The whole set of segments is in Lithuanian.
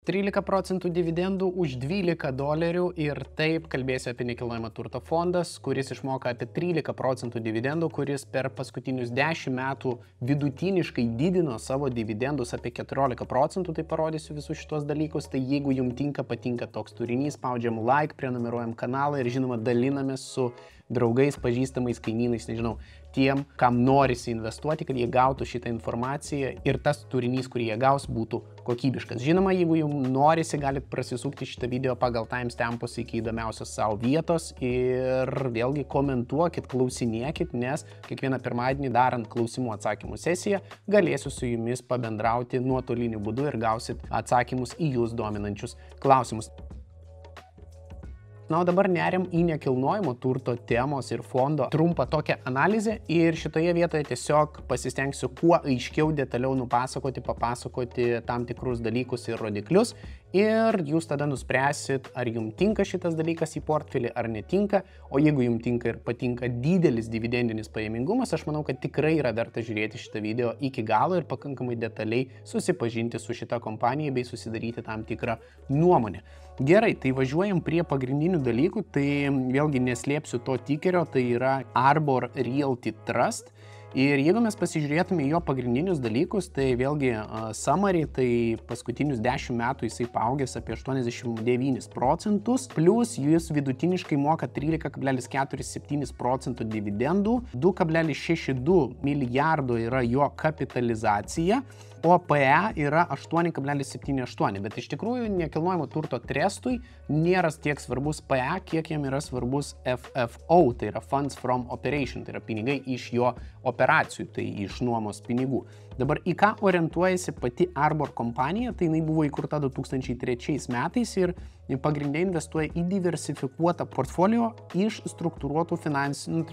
13 procentų dividendų už $12 ir taip kalbėsiu apie nekilnojamo turto fondas, kuris išmoka apie 13 procentų dividendų, kuris per paskutinius 10 metų vidutiniškai didino savo dividendus apie 14 procentų, tai parodysiu visus šitos dalykus. Tai jeigu jums patinka toks turinys, spaudžiam like, prenumeruojam kanalą ir žinoma dalinamės su draugais, pažįstamais, kaimynais, nežinau, tiem, kam norisi investuoti, kad jie gautų šitą informaciją ir tas turinys, kurį jie gaus, būtų kokybiškas. Žinoma, jeigu jums norisi, galite prasisukti šitą video pagal timestampus iki įdomiausios savo vietos ir vėlgi komentuokit, klausinėkit, nes kiekvieną pirmadienį darant klausimų atsakymų sesiją galėsiu su jumis pabendrauti nuotoliniu būdu ir gausit atsakymus į jūs dominančius klausimus. Na, o dabar neriam į nekilnojamo turto temos ir fondo trumpą tokią analizę ir šitoje vietoje tiesiog pasistengsiu kuo aiškiau, detaliau papasakoti tam tikrus dalykus ir rodiklius ir jūs tada nuspręsit, ar jums tinka šitas dalykas į portfelį ar netinka, o jeigu jums tinka ir patinka didelis dividendinis pajamingumas, aš manau, kad tikrai yra verta žiūrėti šitą video iki galo ir pakankamai detaliai susipažinti su šita kompanija bei susidaryti tam tikrą nuomonę. Gerai, tai važiuojam prie pagrindinių dalykų, tai vėlgi neslėpsiu to tikerio, tai yra Arbor Realty Trust. Ir jeigu mes pasižiūrėtume jo pagrindinius dalykus, tai vėlgi summary, tai paskutinius 10 metų jisai paaugęs apie 89 procentus, plus jis vidutiniškai moka 13,47 procentų dividendų, 2,62 milijardo yra jo kapitalizacija, o PE yra 8,78, bet iš tikrųjų nekilnojamo turto trestui nėra tiek svarbus PE, kiek jam yra svarbus FFO, tai yra Funds from Operation, tai yra pinigai iš jo operacijų, tai iš nuomos pinigų. Dabar į ką orientuojasi pati Arbor kompanija, tai jinai buvo įkurta 2003 metais ir pagrindė investuoja į diversifikuotą portfolio iš struktūruotų finansinių,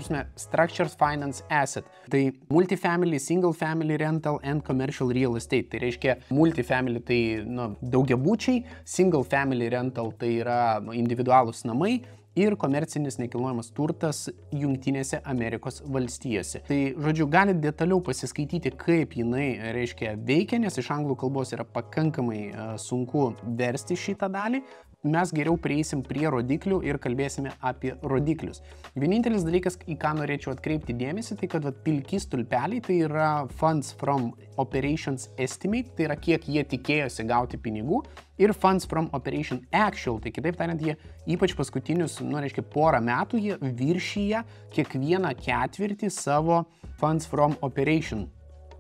structured finance asset. Tai multifamily, single family rental and commercial real estate. Tai reiškia multifamily tai daugiabučiai, single family rental tai yra individualūs namai ir komercinis nekilnojamas turtas Jungtinėse Amerikos valstijose. Tai, žodžiu, galite detaliau pasiskaityti, kaip jinai, reiškia, veikia, nes iš anglų kalbos yra pakankamai sunku versti šitą dalį. Mes geriau prieisim prie rodiklių ir kalbėsime apie rodiklius. Vienintelis dalykas, į ką norėčiau atkreipti dėmesį, tai kad pilki stulpeliai, tai yra Funds from Operations Estimate, tai yra kiek jie tikėjosi gauti pinigų, ir Funds from Operation Actual, tai kitaip tariant, jie ypač paskutinius, porą metų jie viršyje kiekvieną ketvirtį savo Funds from Operation,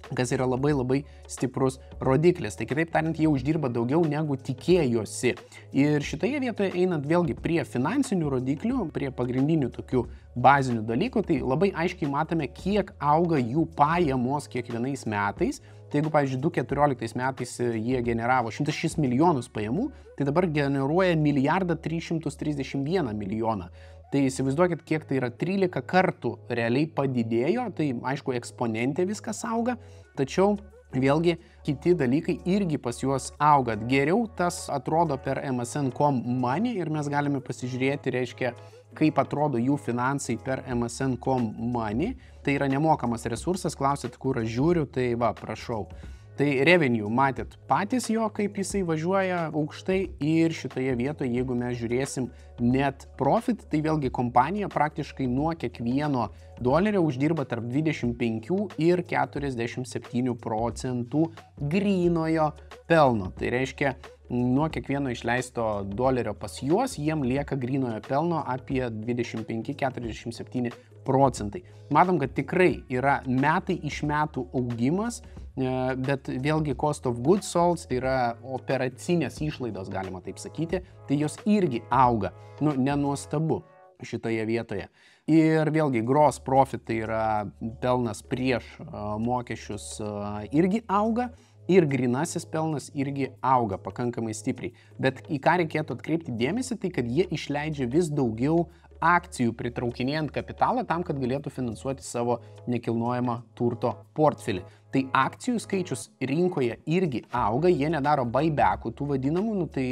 kas yra labai stiprus rodiklis. Tai kitaip tariant, jie uždirba daugiau negu tikėjosi. Ir šitoje vietoje einant vėlgi prie finansinių rodiklių, prie pagrindinių tokių bazinių dalykų, tai labai aiškiai matome, kiek auga jų pajamos kiekvienais metais. Tai jeigu, pavyzdžiui, 2014 metais jie generavo 106 milijonus pajamų, tai dabar generuoja 1,331 milijoną. Tai įsivaizduokit, kiek tai yra 13 kartų realiai padidėjo, tai aišku, eksponentė viskas auga, tačiau vėlgi kiti dalykai irgi pas juos auga. Geriau tas atrodo per MSN.com Money ir mes galime pasižiūrėti, reiškia, kaip atrodo jų finansai per MSN.com Money. Tai yra nemokamas resursas, klausit, kur aš žiūriu, tai va, prašau. Tai revenue, matėt patys jo, kaip jisai važiuoja aukštai ir šitoje vietoje, jeigu mes žiūrėsim net profit, tai vėlgi kompanija praktiškai nuo kiekvieno dolerio uždirba tarp 25 ir 47 procentų grynojo pelno. Tai reiškia, nuo kiekvieno išleisto dolerio pas juos, jiem lieka grynojo pelno apie 25-47 procentai. Matom, kad tikrai yra metai iš metų augimas, bet vėlgi cost of goods sold, tai yra operacinės išlaidos, galima taip sakyti, tai jos irgi auga, nenuostabu šitoje vietoje. Ir vėlgi gross profit, tai yra pelnas prieš mokesčius, irgi auga. Ir grynasis pelnas irgi auga pakankamai stipriai. Bet į ką reikėtų atkreipti dėmesį, tai kad jie išleidžia vis daugiau akcijų pritraukinėjant kapitalą tam, kad galėtų finansuoti savo nekilnojamą turto portfelį. tai akcijų skaičius rinkoje irgi auga, jie nedaro buybackų tų vadinamų, nu, tai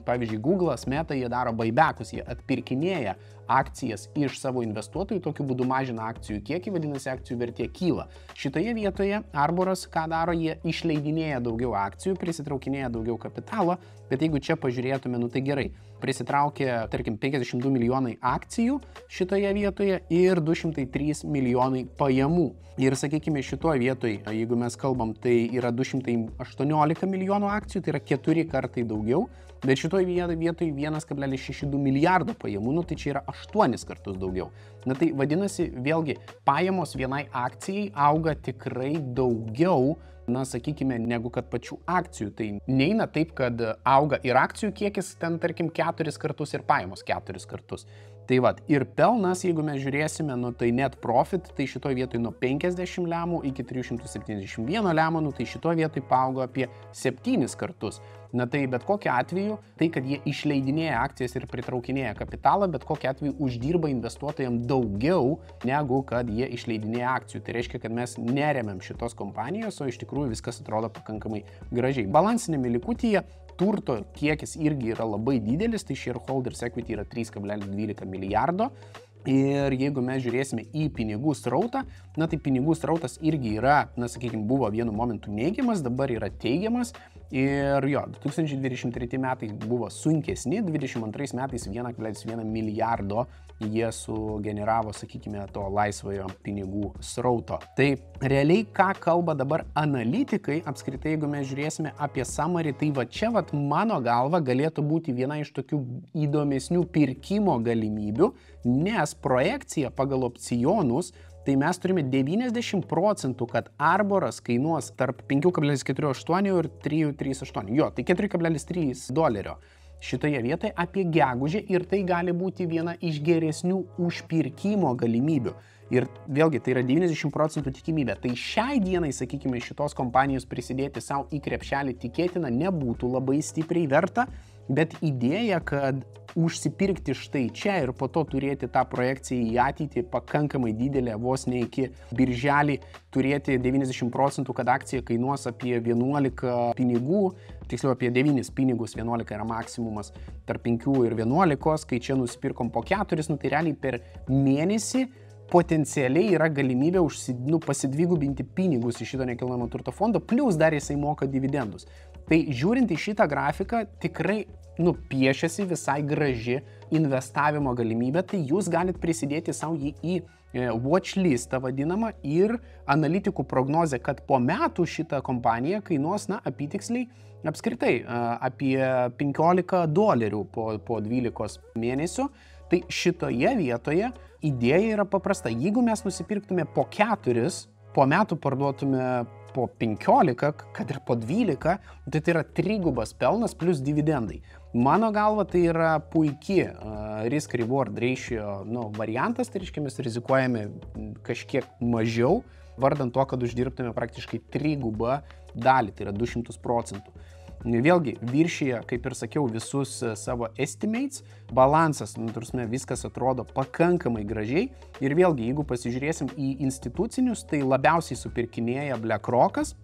pavyzdžiui Google'as, Meta, jie daro buybackus, jie atpirkinėja akcijas iš savo investuotojų, tokiu būdu mažina akcijų kiekį, vadinasi, akcijų vertė kyla. Šitoje vietoje Arboras, ką daro, jie išleidinėja daugiau akcijų, prisitraukinėja daugiau kapitalo, bet jeigu čia pažiūrėtume, nu tai gerai, prisitraukė, tarkim, 52 milijonai akcijų šitoje vietoje ir 203 milijonai pajamų. Ir sakykime, šitoje vietoje, jeigu mes kalbam, tai yra 218 milijonų akcijų, tai yra 4 kartai daugiau, bet šitoje vietoje 1,62 milijardo pajamų, nu tai čia yra 8 kartus daugiau. Na tai vadinasi, vėlgi, pajamos vienai akcijai auga tikrai daugiau, na, sakykime, negu kad pačių akcijų. Tai neina taip, kad auga ir akcijų kiekis ten, tarkim, 4 kartus ir pajamos 4 kartus. Tai vat, ir pelnas, jeigu mes žiūrėsime, nu tai net profit, tai šitoje vietoje nuo 50 lemų iki 371 lemų, nu tai šitoje vietoje paaugo apie 7 kartus. Na tai bet kokiu atveju, tai kad jie išleidinėja akcijas ir pritraukinėja kapitalą, bet kokiu atveju uždirba investuotojams daugiau, negu kad jie išleidinėja akcijų. Tai reiškia, kad mes neremiam šitos kompanijos, o iš tikrųjų viskas atrodo pakankamai gražiai. Balansinėme likutyje turto kiekis irgi yra labai didelis, tai shareholders equity yra 3,12 milijardo. Ir jeigu mes žiūrėsime į pinigų srautą, na tai pinigų srautas irgi yra, na sakykime, buvo vienu momentu neigiamas, dabar yra teigiamas. Ir jo, 2023 metai buvo sunkesni, 2022 metais 1,1 milijardo jie sugeneravo, sakykime, to laisvojo pinigų srauto. Tai realiai, ką kalba dabar analitikai, apskritai, jeigu mes žiūrėsime apie summary, tai va čia, mano galva, galėtų būti viena iš tokių įdomesnių pirkimo galimybių, nes projekcija pagal opcionus, tai mes turime 90%, kad Arboras kainuos tarp 5,48 ir 3,38. Jo, tai 4,3 dolerio šitoje vietoje apie gegužę ir tai gali būti viena iš geresnių užpirkimo galimybių. Ir vėlgi, tai yra 90% tikimybė. Tai šiai dienai, sakykime, šitos kompanijos prisidėti savo į krepšelį tikėtina nebūtų labai stipriai verta, bet idėja, kad užsipirkti štai čia ir po to turėti tą projekciją į ateitį pakankamai didelę, vos ne iki birželį turėti 90%, kad akcija kainuos apie 11 pinigų, tiksliau apie 9 pinigus, 11 yra maksimumas tarp 5 ir 11, kai čia nusipirkom po 4, nu tai realiai per mėnesį potencialiai yra galimybė pasidvigubinti pinigus iš šito nekilnojamo turto fondo, plus dar jisai moka dividendus. Tai žiūrint į šitą grafiką, tikrai piešiasi visai graži investavimo galimybė, tai jūs galit prisidėti savo jį į watchlistą vadinamą ir analitikų prognozę, kad po metų šitą kompaniją kainuos, apytiksliai, apskritai apie 15 dolerių po 12 mėnesių. Tai šitoje vietoje idėja yra paprasta. Jeigu mes nusipirktume po 4, po metų parduotume po 15, kad ir po 12, tai yra trigubas pelnas plus dividendai. Mano galva tai yra puikiai risk-reward ratio variantas, tai reiškia mes rizikuojame kažkiek mažiau, vardant to, kad uždirbtume praktiškai trigubą dalį, tai yra 200%. Vėlgi, viršyje, kaip ir sakiau, visus savo estimates, balansas, viskas atrodo pakankamai gražiai. Ir vėlgi, jeigu pasižiūrėsim į institucinius, tai labiausiai supirkinėja BlackRock'as,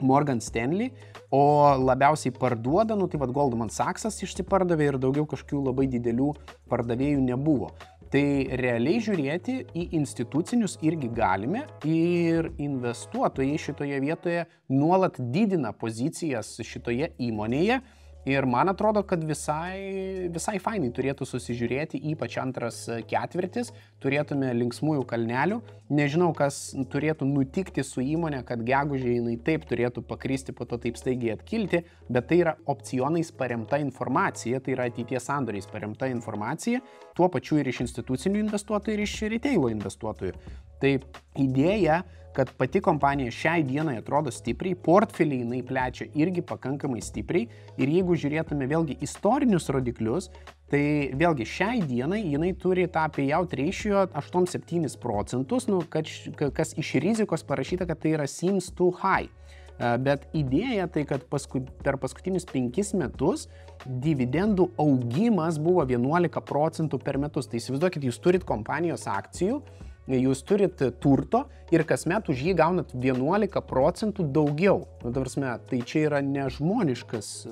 Morgan Stanley, o labiausiai parduoda, tai Goldman Sachs'as išsipardavė ir daugiau kažkokių labai didelių pardavėjų nebuvo. Tai realiai žiūrėti į institucinius irgi galime ir investuotojai šitoje vietoje nuolat didina pozicijas šitoje įmonėje ir man atrodo, kad visai fainai turėtų susižiūrėti, ypač antras ketvirtis, turėtume linksmųjų kalnelių. Nežinau, kas turėtų nutikti su įmonė, kad gegužė jinai taip turėtų pakristi, po to taip staigiai atkilti, bet tai yra opcionais paremta informacija, tai yra ateities sandoriais paremta informacija, tuo pačiu ir iš institucinių investuotojų ir iš retailo investuotojų. Tai idėja, kad pati kompanija šiai dienai atrodo stipriai, portfelį jinai plečia irgi pakankamai stipriai ir jeigu žiūrėtume vėlgi istorinius rodiklius, tai vėlgi šiai dienai jinai turi tą payout ratio 8-7%, kas iš rizikos parašyta, kad tai yra seems too high. Bet idėja tai, kad per paskutinius 5 metus dividendų augimas buvo 11% per metus. Tai įsivaizduokit, jūs turit kompanijos akcijų, jūs turit turto ir kasmet už jį gaunat 11% daugiau. Tai čia yra nežmoniškas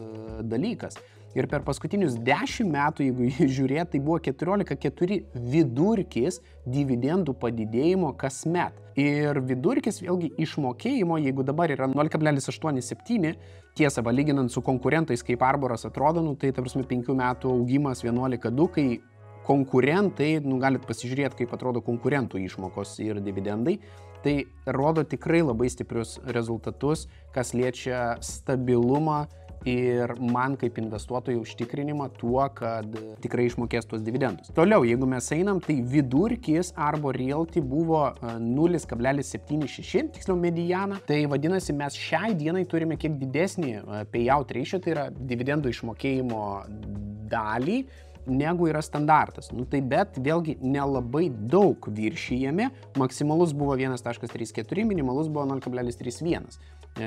dalykas. Ir per paskutinius 10 metų, jeigu žiūrėt, tai buvo 14,4 vidurkis dividendų padidėjimo kasmet. Ir vidurkis vėlgi išmokėjimo, jeigu dabar yra 0,87, tiesa, lyginant su konkurentais, kaip Arboras atrodo, tai 5 metų augimas 11,2, kai konkurentai, galit pasižiūrėti, kaip atrodo konkurentų išmokos ir dividendai, tai rodo tikrai labai stiprius rezultatus, kas liečia stabilumą ir man kaip investuotojų užtikrinimą tuo, kad tikrai išmokės tuos dividendus. Toliau, jeigu mes einam, tai vidurkis Arbor Realty buvo 0,76, tiksliau mediana. Tai vadinasi, mes šiai dienai turime kiek didesnį payout ratio, tai yra dividendų išmokėjimo dalį, negu yra standartas. Tai bet vėlgi nelabai daug viršijame, maksimalus buvo 1,34, minimalus buvo 0,31.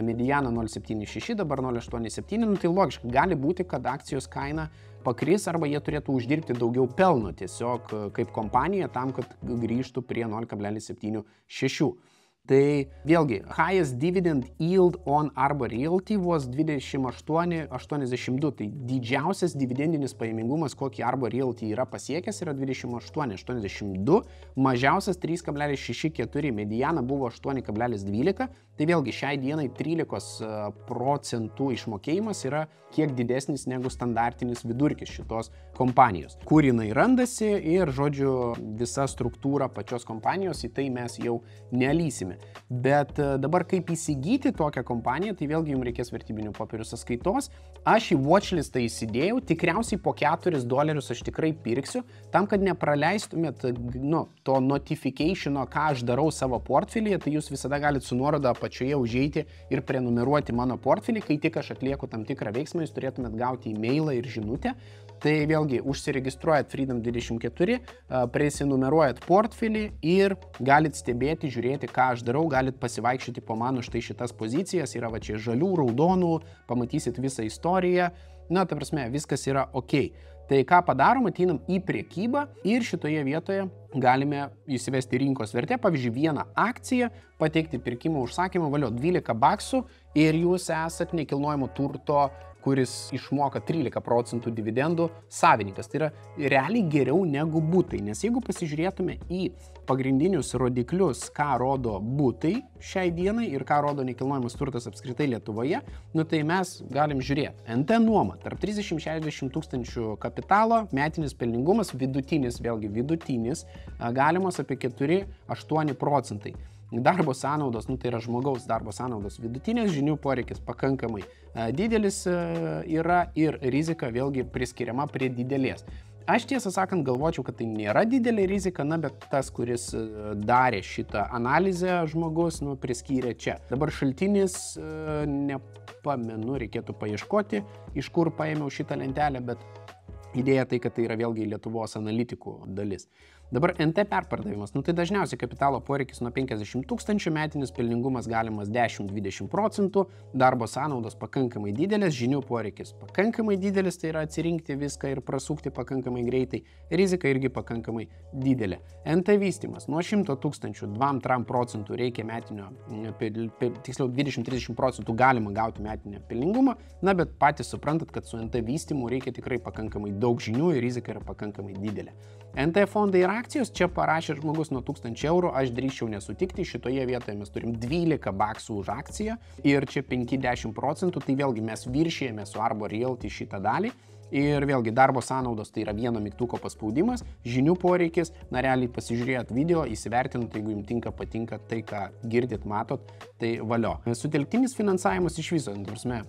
Mediana 0,76, dabar 0,87, tai logiškai, gali būti, kad akcijos kaina pakris arba jie turėtų uždirbti daugiau pelno tiesiog kaip kompanija tam, kad grįžtų prie 0,76. Tai vėlgi, highest dividend yield on Arbor Realty was 28,82. Tai didžiausias dividendinis pajamingumas, kokį Arbor Realty yra pasiekęs, yra 28,82. Mažiausias 3,64, mediana buvo 8,12. Tai vėlgi, šiai dienai 13% išmokėjimas yra kiek didesnis negu standartinis vidurkis šitos kompanijos. Kur jinai randasi ir, žodžiu, visa struktūra pačios kompanijos, į tai mes jau nelysime. Bet dabar kaip įsigyti tokią kompaniją, tai vėlgi jums reikės vertybinių popierių sąskaitos. Aš į watchlistą įsidėjau, tikriausiai po $4 aš tikrai pirksiu, tam, kad nepraleistumėt to notificationo, ką aš darau savo portfelyje, tai jūs visada galite su nuoroda apačioje užeiti ir prenumeruoti mano portfelį, kai tik aš atlieku tam tikrą veiksmą, jūs turėtumėt gauti e-mailą ir žinutę. Tai vėlgi užsiregistruojat Freedom24, prisinumeruojat portfelį ir galit stebėti, žiūrėti, ką aš darau, galit pasivaikščioti po mano štai šitas pozicijas, yra va čia žalių, raudonų, pamatysit visą istoriją, viskas yra ok. Tai ką padarom, ateinam į priekybą ir šitoje vietoje galime įsivesti rinkos vertę, pavyzdžiui, vieną akciją, pateikti pirkimo užsakymą, valio $12 ir jūs esat nekilnojamo turto, kuris išmoka 13% dividendų savininkas. Tai yra realiai geriau negu butai, nes jeigu pasižiūrėtume į pagrindinius rodiklius, ką rodo butai šiai dienai ir ką rodo nekilnojamas turtas apskritai Lietuvoje, tai mes galim žiūrėti. NT nuoma tarp 30-60 tūkstančių kapitalo, metinis pelningumas, vidutinis, vėlgi vidutinis, galimas apie 4-8%. Darbo sąnaudos, tai yra žmogaus darbo sąnaudos vidutinės, žinių poreikis pakankamai didelis yra ir rizika vėlgi priskiriama prie didelės. Aš tiesą sakant galvočiau, kad tai nėra didelė rizika, bet tas, kuris darė šitą analizę žmogus, priskyrė čia. Dabar šaltinis, nepamenu, reikėtų paieškoti, iš kur paėmiau šitą lentelę, bet idėja tai, kad tai yra vėlgi Lietuvos analitikų dalis. Dabar NT perpardavimas, tai dažniausiai kapitalo poreikis nuo 50 tūkstančių, metinis pelningumas galimas 10-20%, darbo sąnaudos pakankamai didelės, žinių poreikis pakankamai didelis, tai yra atsirinkti viską ir prasukti pakankamai greitai, rizika irgi pakankamai didelė. NT vystymas, nuo 100 tūkstančių 2-3% reikia metinio, tiksliau 20-30% galima gauti metinę pelningumą, bet patys suprantat, kad su NT vystymu reikia tikrai pakankamai daug žinių ir rizika yra pakankamai didelė. NT fondai ir akcijos, čia parašė žmogus nuo 1000 eurų, aš drįsčiau nesutikti, šitoje vietoje mes turim $12 už akciją ir čia 5-10%, tai vėlgi mes viršėjame su Arbor Realty šitą dalį. Ir vėlgi darbo sąnaudos tai yra vieno mygtuko paspaudimas, žinių poreikis, realiai pasižiūrėjot video, įsivertinot, jeigu jums patinka tai, ką girdit, matot, tai valio. Sutelktinis finansavimas iš viso,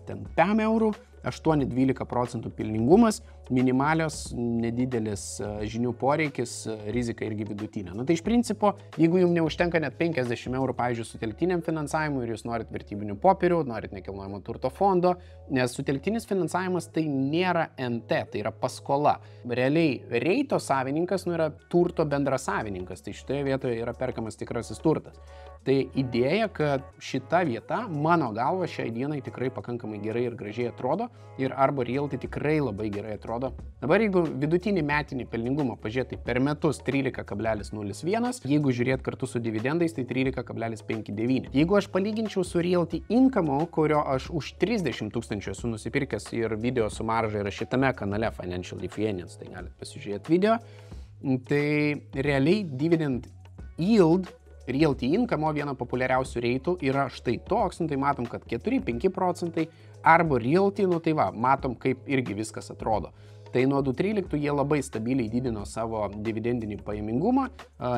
ten 5 eurų, 8-12% pelningumas, minimalios, nedidelis žinių poreikis, rizika irgi vidutinė. Tai iš principo, jeigu jums neužtenka net 50 eurų, pavyzdžiui, sutelktiniam finansavimui ir jūs norit vertybinių popierių, norit nekilnojamo turto fondo, nes sutelktinis finansavimas tai nėra NT, tai yra paskola. Realiai reito savininkas yra turto bendrasavininkas, tai šitoje vietoje yra perkamas tikrasis turtas. Tai idėja, kad šita vieta, mano galva, šiai dienai tikrai pakankamai gerai ir gražiai atrodo ir Arbor Realty tikrai labai gerai atrodo. Dabar jeigu vidutinį metinį pelningumą pažiūrėti per metus 13,01, jeigu žiūrėt kartu su dividendais, tai 13,59. Jeigu aš palyginčiau su Realty Income, kurio aš už 30 000 esu nusipirkęs ir video su marža yra šitame kanale Financially Finance, tai galite pasižiūrėti video, tai realiai dividend yield Realty Income viena populiariausių reitų yra štai toks, tai matom, kad 4-5 procentai, Arbor Realty, tai va, matom, kaip irgi viskas atrodo. Tai nuo 2013 jie labai stabiliai didino savo dividendinį pajamingumą,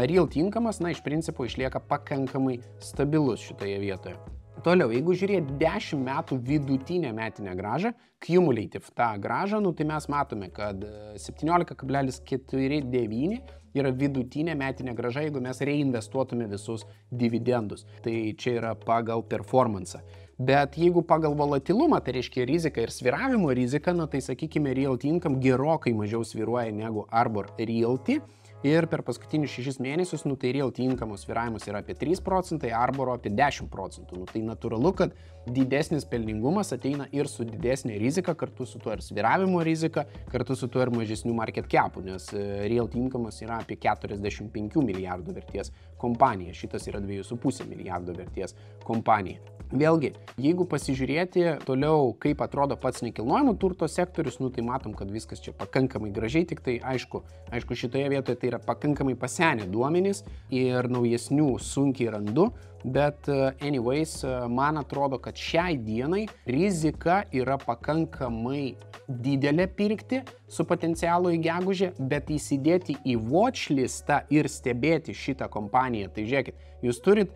Realty Income, iš principo išlieka pakankamai stabilus šitoje vietoje. Toliau, jeigu žiūrėt 10 metų vidutinę metinę grąžą, cumulative tą grąžą, tai mes matome, kad 17,49 yra vidutinė metinė grąža, jeigu mes reinvestuotume visus dividendus. Tai čia yra pagal performansą. Bet jeigu pagal volatilumą, tai reiškia riziką ir sviravimo riziką, tai sakykime, Realty Income gerokai mažiau sviruoja negu Arbor Realty. Ir per paskutinius 6 mėnesius, tai Realty Income sviravimas yra apie 3 procentai, Arboro apie 10 procentų. Tai natūralu, kad didesnis pelningumas ateina ir su didesnė rizika, kartu su tuo ir sviravimo rizika, kartu su tuo ir mažesnių market capų, nes Realty Income yra apie 45 milijardų vertės kompanija, šitas yra 2,5 milijardo vertės kompanija. Vėlgi, jeigu pasižiūrėti toliau, kaip atrodo pats nekilnojamo turto sektorius, tai matom, kad viskas čia pakankamai gražiai, tik tai aišku, šitoje vietoje tai yra pakankamai pasenę duomenys ir naujesnių sunkiai randu, bet anyways, man atrodo, kad šiai dienai rizika yra pakankamai didelė pirkti su potencialu į gegužę, bet įsidėti į watchlistą ir stebėti šitą kompaniją. Tai žiūrėkit, jūs turit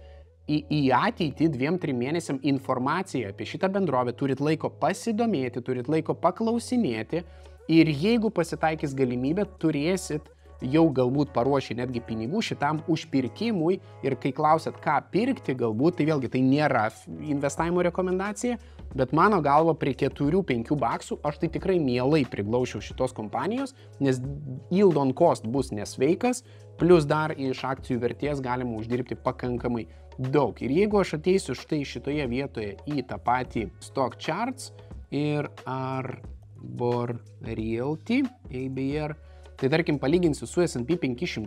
į ateitį 2-3 mėnesiam informaciją apie šitą bendrovę, turit laiko pasidomėti, turit laiko paklausinėti ir jeigu pasitaikys galimybė, turėsit jau galbūt paruošę netgi pinigų šitam užpirkimui ir kai klausėt, ką pirkti galbūt, tai vėlgi tai nėra investavimo rekomendacija, bet mano galva prie 4-5 baksų aš tai tikrai mielai priglaušiau šitos kompanijos, nes yield on cost bus nesveikas, plus dar iš akcijų vertės galima uždirbti pakankamai daug. Ir jeigu aš ateisiu štai šitoje vietoje į tą patį Stock Charts ir Arbor Realty, ABR, tai tarkim palyginsiu su S&P 500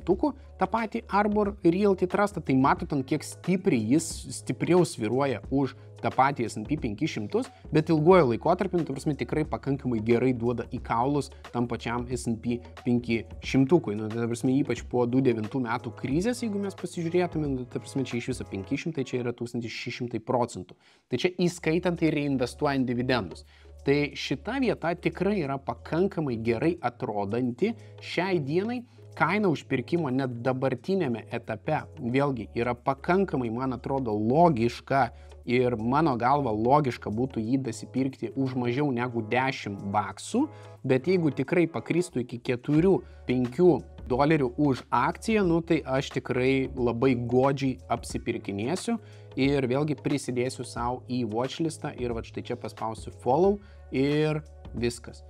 tą patį Arbor Realty Trustą, tai matot, kiek stipriai jis stipriau sviruoja už tą patį S&P 500, bet ilguoju laikotarpiu, tikrai pakankamai gerai duoda į kaulus tam pačiam S&P 500. Ypač po 2009 metų krizės, jeigu mes pasižiūrėtume, čia iš viso 500, čia yra 1600%. Tai čia įskaitant ir reinvestuojant dividendus. Tai šita vieta tikrai yra pakankamai gerai atrodanti šiai dienai. Kaina užpirkimo net dabartinėme etape vėlgi yra pakankamai, man atrodo, logiška ir mano galva logiška būtų jį dasipirkti už mažiau negu 10 baksų, bet jeigu tikrai pakristų iki 4-5 dolerių už akciją, tai aš tikrai labai godžiai apsipirkinėsiu ir vėlgi prisidėsiu savo į watchlistą ir va štai čia paspausiu follow ir viskas.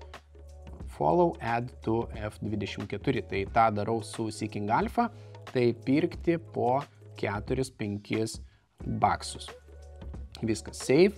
Follow, add to F24, tai tą darau su Seeking Alpha, tai pirkti po 4-5 baksus. Viskas, save,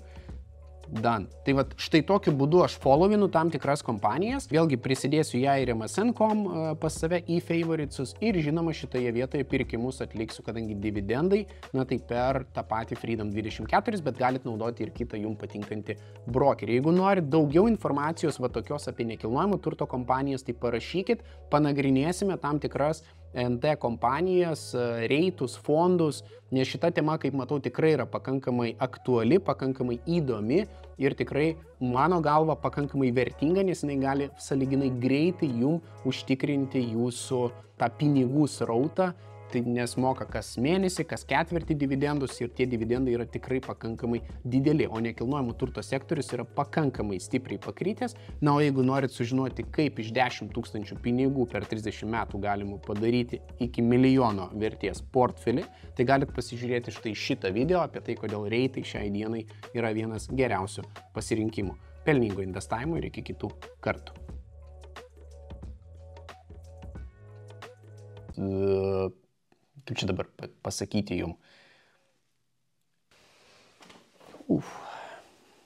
done. Tai va štai tokiu būdu aš followinu tam tikras kompanijas, vėlgi prisidėsiu ją ir MSN.com pas save į favoritsus ir žinoma šitoje vietoje pirkimus atliksiu, kadangi dividendai, tai per tą patį Freedom 24, bet galite naudoti ir kitą jums patinkantį brokerį. Jeigu norit daugiau informacijos va tokios apie nekilnojamo turto kompanijas, tai parašykit, panagrinėsime tam tikras NT kompanijas, reitus, fondus, nes šita tema, kaip matau, tikrai yra pakankamai aktuali, pakankamai įdomi ir tikrai mano galva pakankamai vertinga, nes jinai gali sąlyginai greitai jums užtikrinti jūsų tą pinigų srautą, tai nes moka kas mėnesį, kas ketvirtį dividendus ir tie dividendai yra tikrai pakankamai dideli, o nekilnojamo turto sektorius yra pakankamai stipriai pakritęs. O jeigu norit sužinoti, kaip iš 10 000 pinigų per 30 metų galima padaryti iki milijono vertės portfelį, tai galit pasižiūrėti štai šitą video apie tai, kodėl reitai šiai dienai yra vienas geriausių pasirinkimų. Pelningo investavimo ir iki kitų kartų. Kaip čia dabar pasakyti jums? Uf.